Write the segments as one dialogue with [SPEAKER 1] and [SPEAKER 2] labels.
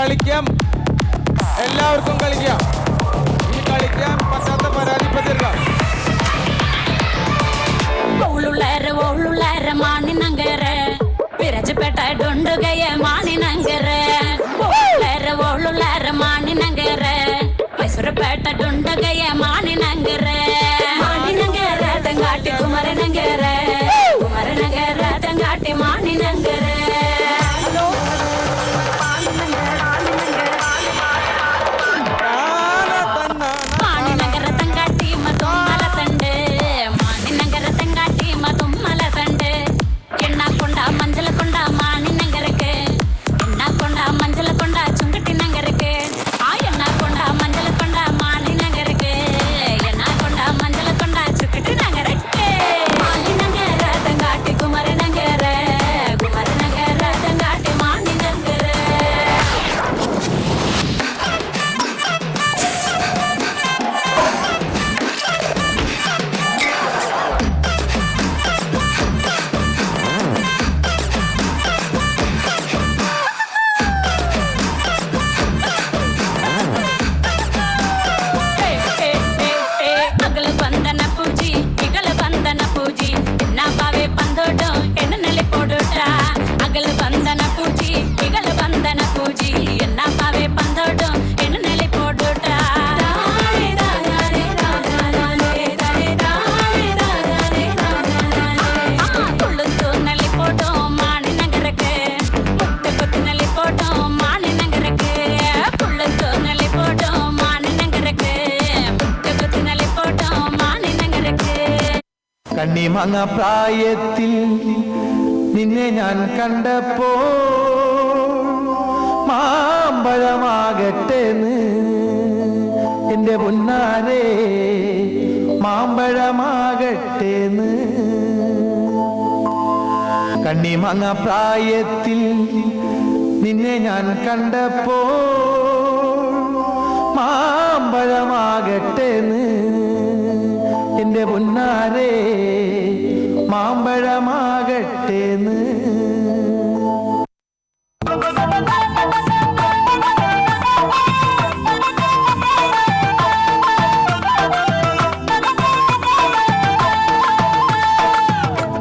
[SPEAKER 1] കളിക്കാം, എല്ലാവർക്കും കളിക്കാം. ഇനി കളിക്കാൻ പറ്റാത്ത പരാതിപ്പെട്ടിരിക്കാം.
[SPEAKER 2] മാണിനങ്കര വിരജപ്പെട്ട ഡൊണ്ടുകയ മാണിനങ്കര മാണിനങ്കര മൈസൂരപ്പേട്ട ഡൊണ്ടുകയ മാണിനങ്കര മാണിനങ്കര തങ്കാട്ടി കുമരനങ്കര കുമരനങ്കര തങ്കാട്ടി മാണിനങ്കര മാണിനങ്കര തങ്കാട്ടി മതുമ്മല തണ്ട് മാണിനങ്കര തങ്കാട്ടി മതുമ്മല തണ്ട് എണ്ണ കൊണ്ട മഞ്ചല കൊണ്ട മാണിനങ്കരക്ക് എണ്ണ കൊണ്ട മഞ്ചല കൊണ്ട ചുങ്കട്ടി നങ്കരക്ക് ആ എണ്ണ കൊണ്ട മഞ്ചല കൊണ്ട മാണിനങ്കരക്ക് എണ്ണ കൊണ്ട മഞ്ചല കൊണ്ട ചുങ്കട്ടി നങ്കരക്ക് മാണിനങ്കര തങ്കാട്ടി കുമരനങ്കര കുമരനങ്കര തങ്കാട്ടി മാണിനങ്കര ಅಗಲ ಬಂದನ ಪೂಜಿ ಇಗಲ ಬಂದನ ಪೂಜಿ ನಾ ಬಾವೆ ಬಂದೋಡು ಎಣ್ಣನಲ್ಲಿ ಕೊಡುಟ ಅಗಲ ಬಂದನ ಪೂಜಿ ಇಗಲ ಬಂದನ ಪೂಜಿ ನಾ ಬಾವೆ ಬಂದೋಡು ಎಣ್ಣನಲ್ಲಿ ಕೊಡುಟ ನಲ್ಲಿ ಪೋಟೋ ಮಾಣಿ ನಗರಕ್ಕೆ ಮುಟ್ಟೆ ಕೊತ್ತಿನಲ್ಲಿ ಪೋಟೋ ಮಾಣಿ ನಗರಕ್ಕೆ ನಲ್ಲಿ ಪೋಟೋ ಮಾಣಿ ನಗರಕ್ಕೆ മുട്ട കൊത്തിನಲ್ಲಿ ಪೋಟೋ മാണി നഗരಕ್ಕೆ
[SPEAKER 3] കണ്ണിമങ്ങ പ്രായത്തിൽ നിന്നെ ഞാൻ കണ്ടപ്പോ മാമ്പഴമാകട്ടെന്ന് എന്റെ പൊന്നാരെ മാമ്പഴമാകട്ടെന്ന് കണ്ണിമങ്ങ പ്രായത്തിൽ നിന്നെ ഞാൻ കണ്ടപ്പോ മാമ്പഴമാകട്ടെന്ന് എന്റെ പൊന്നാരെ മാമ്പഴമാകട്ടെന്ന്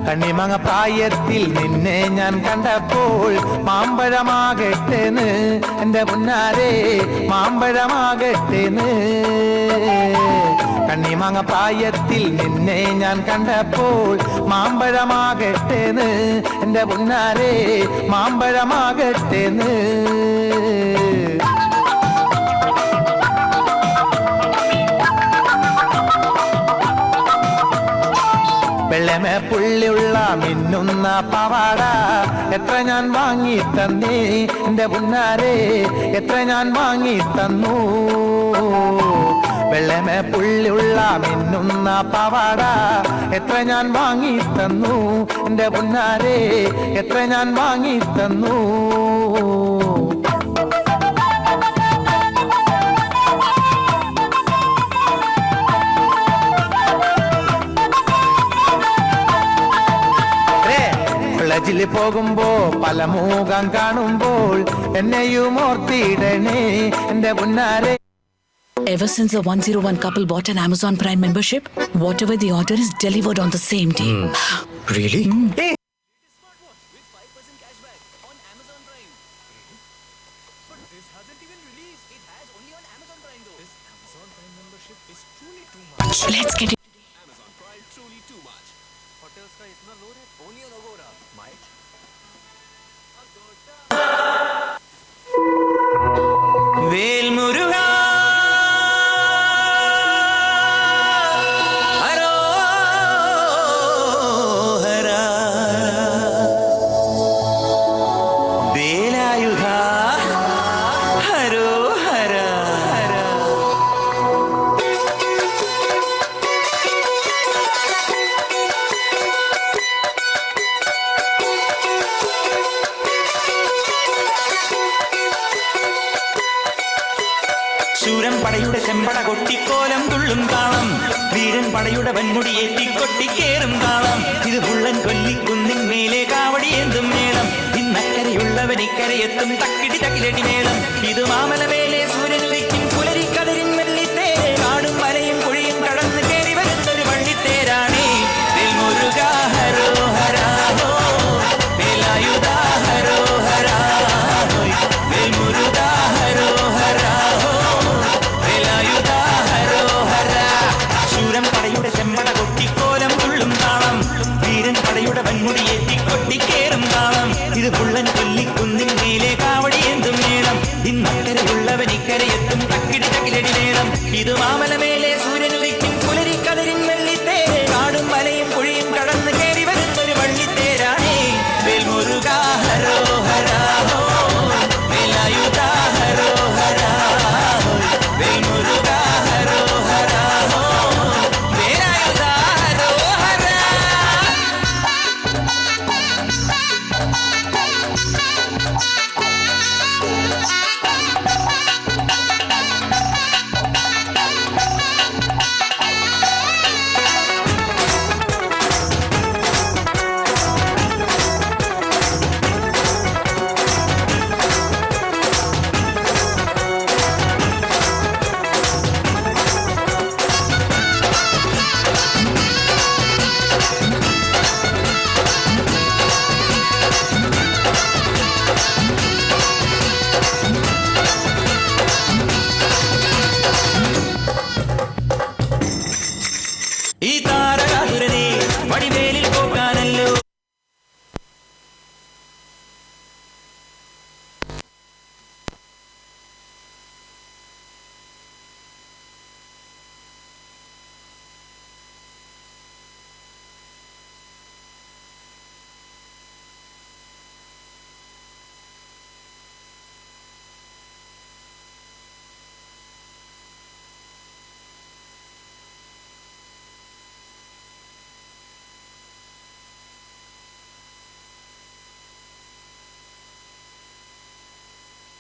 [SPEAKER 3] കണ്ണിമങ്ങ പ്രായത്തിൽ നിന്നെ ഞാൻ കണ്ടപ്പോൾ മാമ്പഴമാകട്ടെന്ന് എന്റെ പൊന്നാരെ മാമ്പഴമാകട്ടെന്ന് കണ്ണിമങ്ങ പ്രായത്തിൽ നിന്നെ ഞാൻ കണ്ടപ്പോൾ മാമ്പഴമാകട്ടെന്ന് എന്റെ പൊന്നാരെ മാമ്പഴമാകട്ടെന്ന് വെള്ളമേ പുള്ളിയുള്ള മിന്നുന്ന പവാട എത്ര ഞാൻ വാങ്ങി തന്നേ എന്റെ പുന്നാരെ എത്ര ഞാൻ വാങ്ങി തന്നു വെള്ളമേ പുള്ളിയുള്ള മിന്നുന്ന പവാട എത്ര ഞാൻ വാങ്ങി തന്നു എന്റെ പുന്നാരെ എത്ര ഞാൻ വാങ്ങി തന്നു കോളേജിൽ പോകുമ്പോ പല മുഖം കാണുമ്പോൾ എന്നെയും ഓർത്തിടണേ എന്റെ പുന്നാരെ.
[SPEAKER 4] Ever since the 101 couple bought an Amazon Prime membership, whatever the order is delivered on the same day.
[SPEAKER 5] Really?
[SPEAKER 3] Hey.
[SPEAKER 4] Let's get it.
[SPEAKER 5] വേൽമുരുകാ ഹരോഹരാ വേലായുധാ ഹരോഹരാ ശൂരൻ പടയുടെ ചെമ്പട കൊട്ടിക്കോലം തുള്ളും താളം വീരൻ പടയുടെ വൻമുടിയേറ്റി കൊട്ടിക്കേറും താളം ഇത് പുള്ളൻ കൊല്ലിക്കുന്നിൻ മേലെ കാവടി എന്തും മേളം ഇന്നക്കരയുള്ളവൻ ഇക്കരയെത്തും തക്കിടി തകിലടി മേളം ഇത് പടയുടെ വൻമുടിയേറ്റി കൊട്ടിക്കേ